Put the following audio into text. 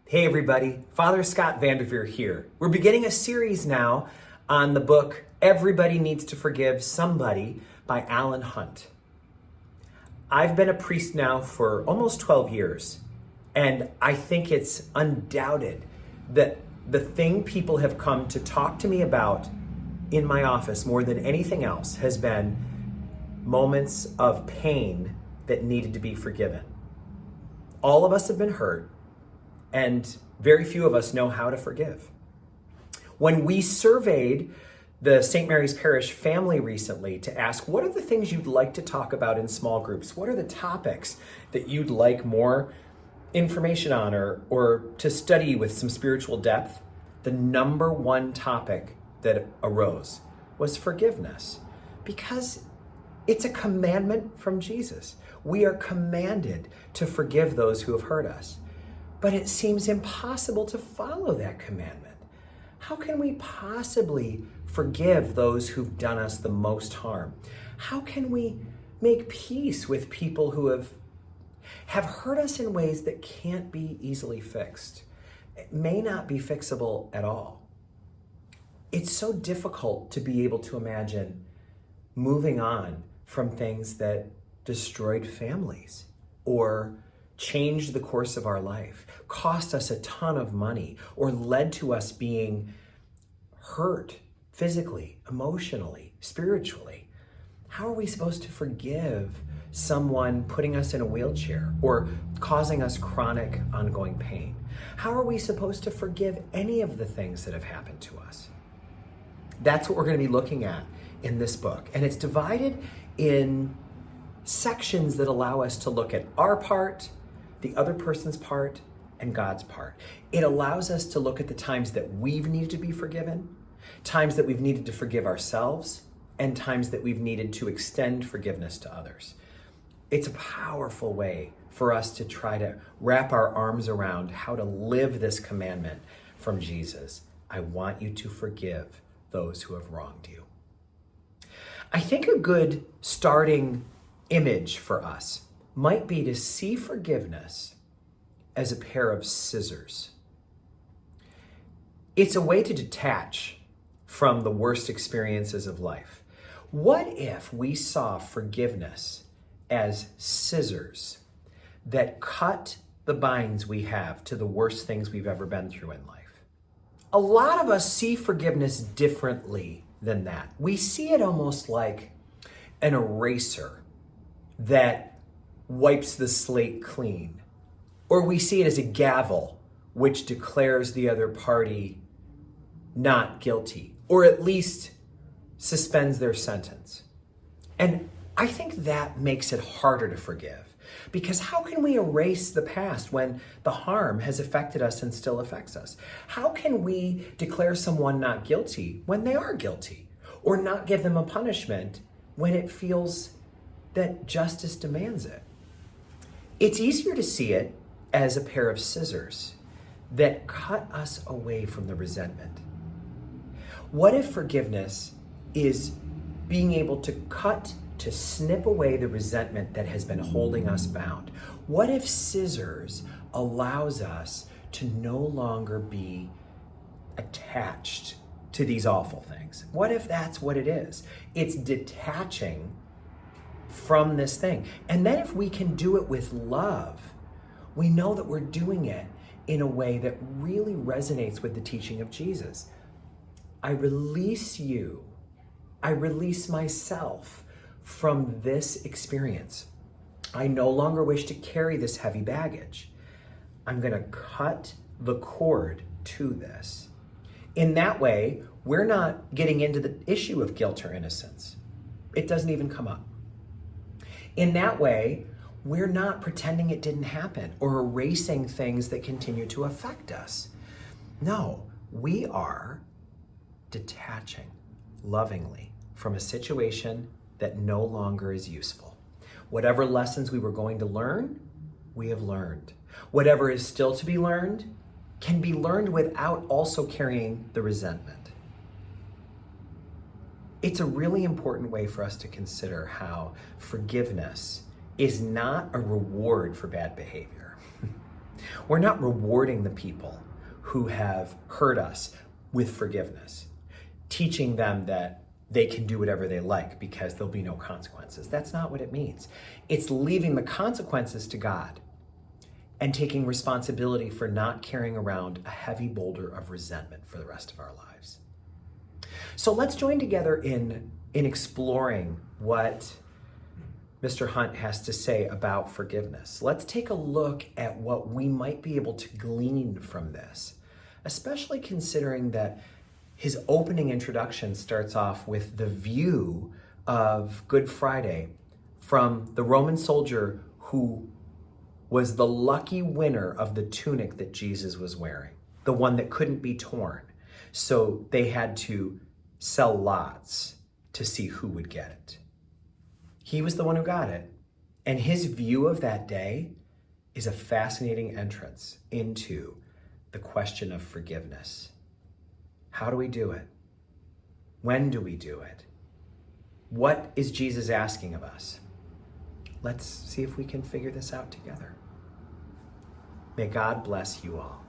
Hey everybody, Father Scott Vanderveer here. We're beginning a series now on the book Everybody Needs to Forgive Somebody by Alan Hunt. I've been a priest now for almost 12 years, and I think it's undoubted that the thing people have come to talk to me about in my office more than anything else has been moments of pain that needed to be forgiven. All of us have been hurt, and very few of us know how to forgive. When we surveyed the St. Mary's Parish family recently to ask, what are the things you'd like to talk about in small groups? What are the topics that you'd like more information on or to study with some spiritual depth? The number one topic that arose was forgiveness, because it's a commandment from Jesus. We are commanded to forgive those who have hurt us. But it seems impossible to follow that commandment. How can we possibly forgive those who've done us the most harm? How can we make peace with people who have hurt us in ways that can't be easily fixed? It may not be fixable at all. It's so difficult to be able to imagine moving on from things that destroyed families or changed the course of our life, cost us a ton of money, or led to us being hurt physically, emotionally, spiritually. How are we supposed to forgive someone putting us in a wheelchair or causing us chronic ongoing pain? How are we supposed to forgive any of the things that have happened to us? That's what we're going to be looking at in this book. And it's divided in sections that allow us to look at our part, the other person's part, and God's part. It allows us to look at the times that we've needed to be forgiven, times that we've needed to forgive ourselves, and times that we've needed to extend forgiveness to others. It's a powerful way for us to try to wrap our arms around how to live this commandment from Jesus. I want you to forgive those who have wronged you. I think a good starting image for us might be to see forgiveness as a pair of scissors. It's a way to detach from the worst experiences of life. What if we saw forgiveness as scissors that cut the binds we have to the worst things we've ever been through in life? A lot of us see forgiveness differently than that. We see it almost like an eraser that wipes the slate clean. Or we see it as a gavel, which declares the other party not guilty, or at least suspends their sentence. And I think that makes it harder to forgive, because how can we erase the past when the harm has affected us and still affects us? How can we declare someone not guilty when they are guilty, or not give them a punishment when it feels that justice demands it? It's easier to see it as a pair of scissors that cut us away from the resentment. What if forgiveness is being able to snip away the resentment that has been holding us bound? What if scissors allows us to no longer be attached to these awful things? What if that's what it is? It's detaching from this thing. And then if we can do it with love, we know that we're doing it in a way that really resonates with the teaching of Jesus. I release you. I release myself from this experience. I no longer wish to carry this heavy baggage. I'm going to cut the cord to this. In that way, we're not getting into the issue of guilt or innocence. It doesn't even come up. In that way, we're not pretending it didn't happen or erasing things that continue to affect us. No, we are detaching lovingly from a situation that no longer is useful. Whatever lessons we were going to learn, we have learned. Whatever is still to be learned can be learned without also carrying the resentment. It's a really important way for us to consider how forgiveness is not a reward for bad behavior. We're not rewarding the people who have hurt us with forgiveness, teaching them that they can do whatever they like because there'll be no consequences. That's not what it means. It's leaving the consequences to God and taking responsibility for not carrying around a heavy boulder of resentment for the rest of our lives. So let's join together in exploring what Mr. Hunt has to say about forgiveness. Let's take a look at what we might be able to glean from this, especially considering that his opening introduction starts off with the view of Good Friday from the Roman soldier who was the lucky winner of the tunic that Jesus was wearing, the one that couldn't be torn. So they had to sell lots to see who would get it. He was the one who got it. And his view of that day is a fascinating entrance into the question of forgiveness. How do we do it? When do we do it? What is Jesus asking of us? Let's see if we can figure this out together. May God bless you all.